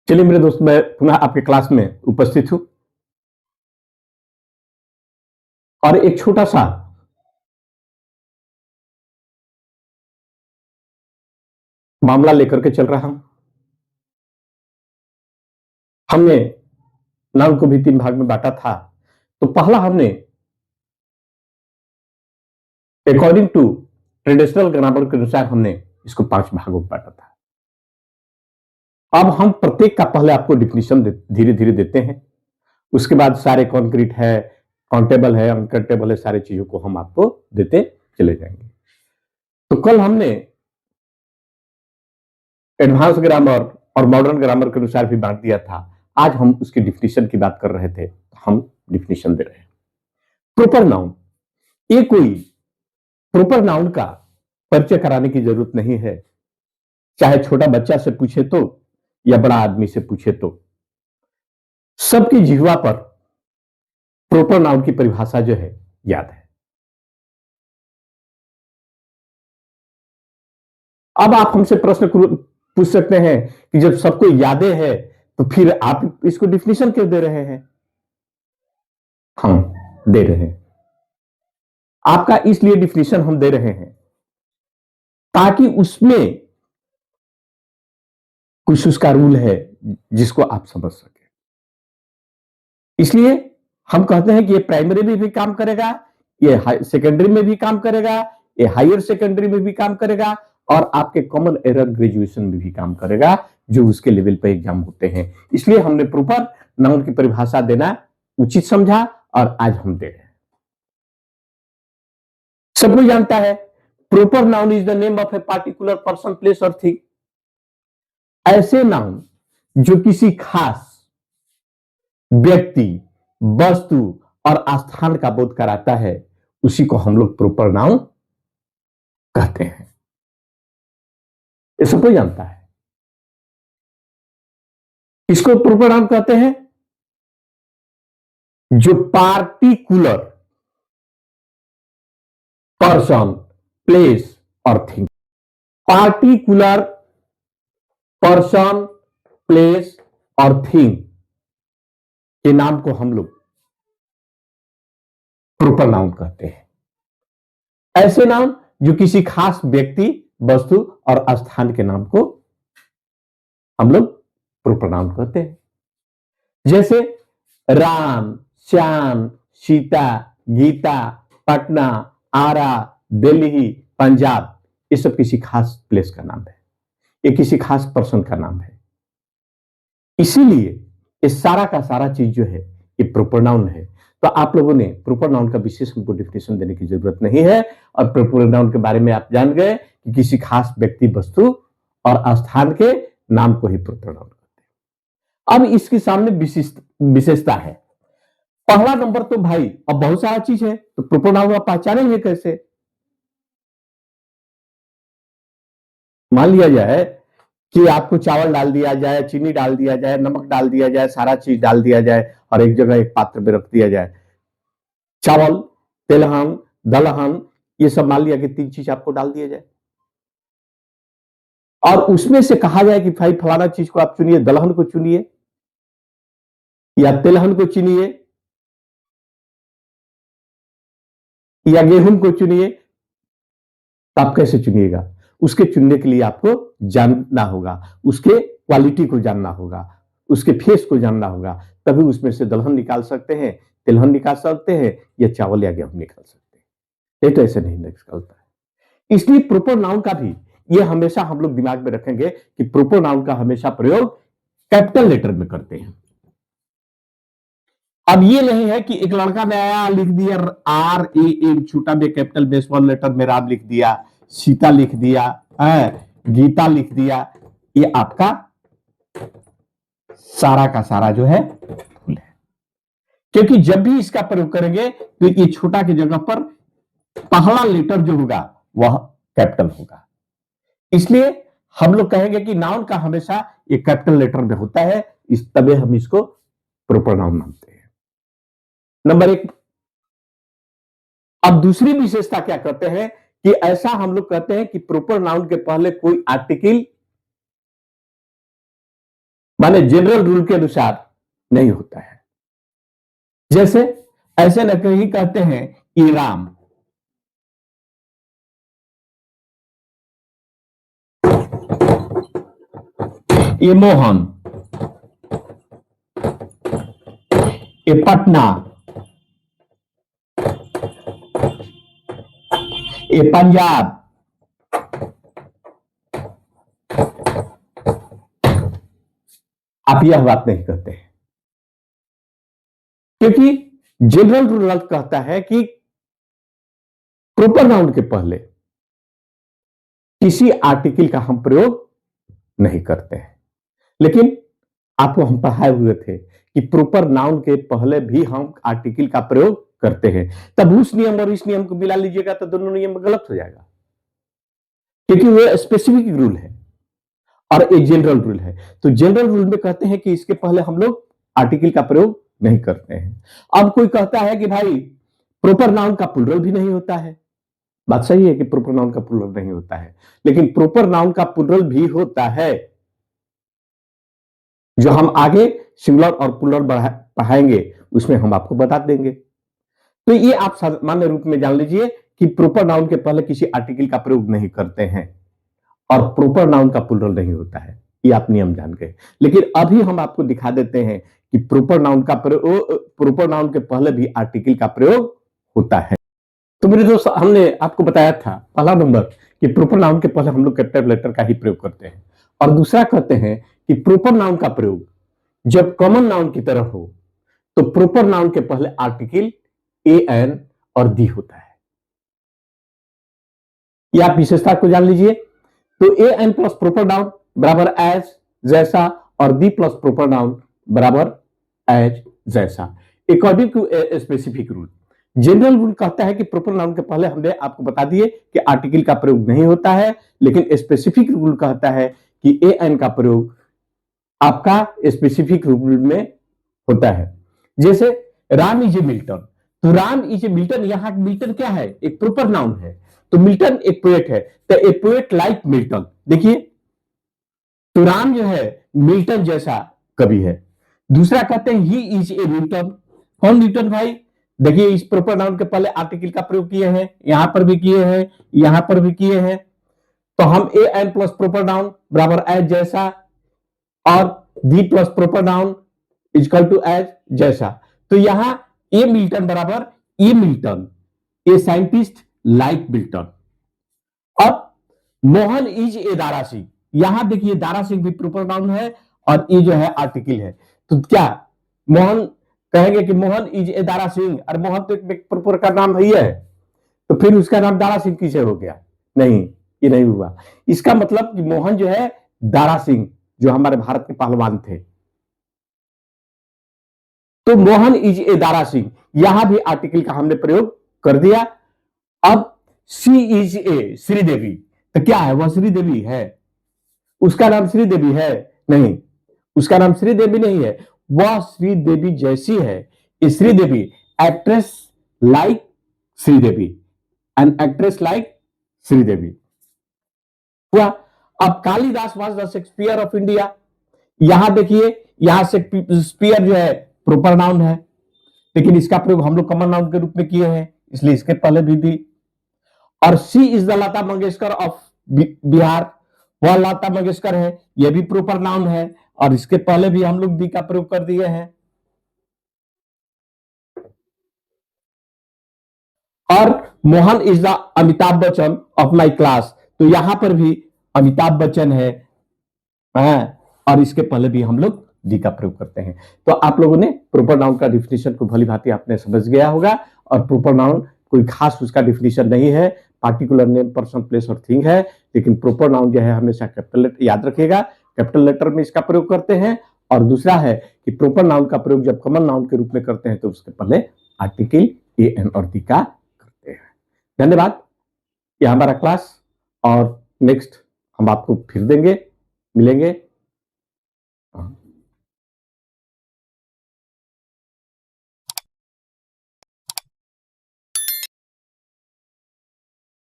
चलिए मेरे दोस्त, मैं पुनः आपके क्लास में उपस्थित हूं और एक छोटा सा मामला लेकर के चल रहा हूं। हमने नाउन को भी 3 भाग में बांटा था। तो पहला हमने अकॉर्डिंग टू ट्रेडिशनल ग्रामर के अनुसार हमने इसको 5 भागों में बांटा था। अब हम प्रत्येक का पहले आपको डिफिनीशन धीरे धीरे देते हैं। उसके बाद सारे कॉन्क्रीट है, काउंटेबल है, अनकाउंटेबल है, सारी चीजों को हम आपको देते चले जाएंगे। तो कल हमने एडवांस ग्रामर और मॉडर्न ग्रामर के अनुसार भी बांट दिया था। आज हम उसकी डिफिनीशन की बात कर रहे थे, हम डिफिनीशन दे रहे हैं। प्रॉपर नाउन, ये कोई प्रॉपर नाउन का परिचय कराने की जरूरत नहीं है। चाहे छोटा बच्चा से पूछे तो या बड़ा आदमी से पूछे तो सबकी जिह्वा पर प्रॉपर नाउन की परिभाषा जो है याद है। अब आप हमसे प्रश्न पूछ सकते हैं कि जब सबको यादें है तो फिर आप इसको डिफिनीशन क्यों दे रहे हैं? हम दे रहे हैं, आपका इसलिए डिफिनीशन हम दे रहे हैं ताकि उसमें कुछ उसका रूल है जिसको आप समझ सके। इसलिए हम कहते हैं कि ये प्राइमरी में भी काम करेगा, ये सेकेंडरी में भी काम करेगा, ये हायर सेकेंडरी में भी काम करेगा और आपके कॉमन एरर ग्रेजुएशन में भी काम करेगा, जो उसके लेवल पर एग्जाम होते हैं। इसलिए हमने प्रॉपर नाउन की परिभाषा देना उचित समझा और आज हम दे रहे हैं। सब कोई जानता है proper noun is the name of a particular person, place और थिंग। ऐसे नाउन जो किसी खास व्यक्ति, वस्तु और स्थान का बोध कराता है, उसी को हम लोग प्रॉपर नाउन कहते हैं। ये सब कोई जानता है। इसको प्रॉपर नाउन कहते हैं जो पार्टिकुलर पर्सन, प्लेस और थिंग, पार्टिकुलर पर्सन, प्लेस और थिंग के नाम को हम लोग प्रॉपर नाउन कहते हैं। ऐसे नाउन जो किसी खास व्यक्ति, वस्तु और स्थान के नाम को हम लोग प्रॉपर नाउन कहते हैं। जैसे राम, श्याम, सीता, गीता, पटना, आरा, दिल्ली, पंजाब, ये सब किसी खास प्लेस का नाम है, ये किसी खास पर्सन का नाम है। इसीलिए ये सारा का सारा चीज जो है ये प्रॉपर नाउन है। तो आप लोगों ने प्रॉपर नाउन का विशेष हमको डिफिनेशन देने की जरूरत नहीं है और प्रॉपर नाउन के बारे में आप जान गए कि किसी खास व्यक्ति, वस्तु और स्थान के नाम को ही प्रॉपर नाउन कहते हैं। अब इसके सामने विशेषता है। पहला नंबर तो भाई अब बहुत सारा चीज है, तो प्रॉपर नाउन आप पहचानेंगे कैसे? मान लिया जाए कि आपको चावल डाल दिया जाए, चीनी डाल दिया जाए, नमक डाल दिया जाए, सारा चीज डाल दिया जाए और एक जगह एक पात्र में रख दिया जाए। चावल, तेलहन, दलहन, ये सब मान लिया कि 3 चीज आपको डाल दिया जाए और उसमें से कहा जाए कि भाई फलाना चीज को आप चुनिए, दलहन को चुनिए या तेलहन को चुनिए या गेहूं को चुनिए, तो आप कैसे चुनिएगा? उसके चुनने के लिए आपको जानना होगा, उसके क्वालिटी को जानना होगा, उसके फेस को जानना होगा, तभी उसमें से दलहन निकाल सकते हैं, तिलहन निकाल सकते हैं या चावल या गेहूं निकाल सकते हैं। ये तो ऐसे नहीं निकलता है। इसलिए प्रॉपर नाउन का भी ये हमेशा हम लोग दिमाग में रखेंगे कि प्रॉपर नाउन का हमेशा प्रयोग कैपिटल लेटर में करते हैं। अब ये नहीं है कि एक लड़का ने आया लिख दिया RAM छोटा में कैपिटल में स्मॉल लेटर में राम लिख दिया, सीता लिख दिया, गीता लिख दिया। ये आपका सारा का सारा जो है भूल है, क्योंकि जब भी इसका प्रयोग करेंगे तो ये छोटा की जगह पर पहला लेटर जो होगा वह कैपिटल होगा। इसलिए हम लोग कहेंगे कि नाउन का हमेशा ये कैपिटल लेटर में होता है, इस तभी हम इसको प्रॉपर नाउन मानते हैं। नंबर 1। अब दूसरी विशेषता क्या कहते हैं कि ऐसा हम लोग कहते हैं कि प्रॉपर नाउन के पहले कोई आर्टिकल माने जनरल रूल के अनुसार नहीं होता है। जैसे ऐसे न कहीं कहते हैं कि राम, ये मोहन, ये पटना, ये पंजाब, आप यह बात नहीं कहते हैं, क्योंकि जनरल रूल कहता है कि प्रॉपर नाउन के पहले किसी आर्टिकल का हम प्रयोग नहीं करते हैं। लेकिन आपको हम पढ़ाए हुए थे कि प्रॉपर नाउन के पहले भी हम आर्टिकल का प्रयोग करते हैं। तब उस नियम और इस नियम को मिला लीजिएगा तो दोनों नियम गलत हो जाएगा, क्योंकि वो स्पेसिफिक रूल है और एक जनरल रूल है। तो जनरल रूल में कहते हैं कि इसके पहले हम लोग आर्टिकल का प्रयोग नहीं करते हैं। अब कोई कहता है कि भाई प्रॉपर नाउन का प्लूरल भी नहीं होता है। बात सही है कि प्रॉपर नाउन का प्लूरल नहीं होता है, लेकिन प्रॉपर नाउन का प्लूरल भी होता है, जो हम आगे सिंगुलर और प्लूरल पढ़ाएंगे उसमें हम आपको बता देंगे। तो ये आप सामान्य रूप में जान लीजिए कि प्रॉपर नाउन के पहले किसी आर्टिकल का प्रयोग नहीं करते हैं और प्रॉपर नाउन का प्लूरल नहीं होता है, ये आप नियम जान गए। लेकिन अभी हम आपको दिखा देते हैं कि प्रॉपर नाउन का प्रयोग, प्रॉपर नाउन के पहले भी आर्टिकल का प्रयोग होता है। तो मेरे दोस्त, हमने आपको बताया था पहला नंबर कि प्रॉपर नाउन के पहले हम लोग कैपिटल लेटर का ही प्रयोग करते हैं, और दूसरा कहते हैं कि प्रॉपर नाउन का प्रयोग जब कॉमन नाउन की तरह हो तो प्रॉपर नाउन के पहले आर्टिकल ए एन और दी होता है। यह आप विशेषता को जान लीजिए। तो A N plus proper noun बराबर एज, जैसा, और दी प्लस प्रॉपर नाउन बराबर एज, जैसा, according to a specific rule. General rule कहता है कि प्रॉपर नाउन के पहले हमने आपको बता दिए कि आर्टिकल का प्रयोग नहीं होता है, लेकिन स्पेसिफिक रूल कहता है कि ए एन का प्रयोग आपका स्पेसिफिक रूल में होता है। जैसे राम इज ए मिल्टन, तो राम इज ए मिल्टन, यहां मिल्टन क्या है? एक प्रॉपर नाउन है। तो मिल्टन एक पोएट है, तो ए पोएट लाइक मिल्टन। देखिए, तो राम जो है मिल्टन जैसा कवि है। दूसरा कहते हैं ही इज ए न्यूटन। कौन न्यूटन भाई? देखिए, इस प्रॉपर नाउन के पहले आर्टिकल का प्रयोग किए हैं, यहां पर भी किए हैं, यहां पर भी किए हैं। तो हम a N plus proper noun बराबर एज, जैसा, और the plus proper noun equal to as, जैसा। तो यहां ए मिल्टन बराबर a Milton, a scientist like Milton. अब मोहन इज ए दारा सिंह, यहां देखिए दारा सिंह भी प्रॉपर नाउन है और ये जो है आर्टिकल है। तो क्या मोहन कहेंगे कि मोहन इज ए दारा सिंह? और मोहन तो एक प्रॉपर का नाम ही है, तो फिर उसका नाम दारा सिंह किसे हो गया? नहीं, ये नहीं हुआ। इसका मतलब कि मोहन जो है दारा सिंह, जो हमारे भारत के पहलवान थे, तो मोहन इज ए दारा सिंह, यहां भी आर्टिकल का हमने प्रयोग कर दिया। अब सी इज ए श्रीदेवी, तो क्या है? वह श्रीदेवी है? उसका नाम श्रीदेवी है? नहीं, उसका नाम श्रीदेवी नहीं है, वह श्रीदेवी जैसी है। Sridevi, actress like Sridevi, an actress like Sridevi हुआ। अब Kalidas was the Shakespeare of India, यहां देखिए, यहां शेक्सपियर जो है प्रॉपर नाउन है, लेकिन इसका प्रयोग हम लोग कॉमन नाउन के रूप में किए हैं, इसलिए इसके पहले भी दी। और C is the Lata Mangeshkar of Bihar, वह लता मंगेशकर है, यह भी प्रॉपर नाउन है, और इसके पहले भी हम लोग दी का प्रयोग कर दिए हैं। और Mohan is the Amitabh Bachchan of my class, तो यहां पर भी अमिताभ बच्चन है, और इसके पहले भी हम लोग दी का प्रयोग करते हैं। तो आप लोगों ने प्रॉपर नाउन का डिफिनेशन को भली भांति आपने समझ गया होगा। और प्रॉपर नाउन कोई खास उसका डिफिनेशन नहीं है, पार्टिकुलर नेम, पर्सन, प्लेस और थिंग है, लेकिन प्रॉपर नाउन जो है हमेशा कैपिटल लेटर, याद रखिएगा, कैपिटल लेटर में इसका प्रयोग करते हैं। और दूसरा है कि प्रॉपर नाउन का प्रयोग जब कॉमन नाउन के रूप में करते हैं तो उसके पहले आर्टिकल ए एन और दी का करते हैं। धन्यवाद, यह हमारा क्लास, और नेक्स्ट हम आपको फिर देंगे, मिलेंगे।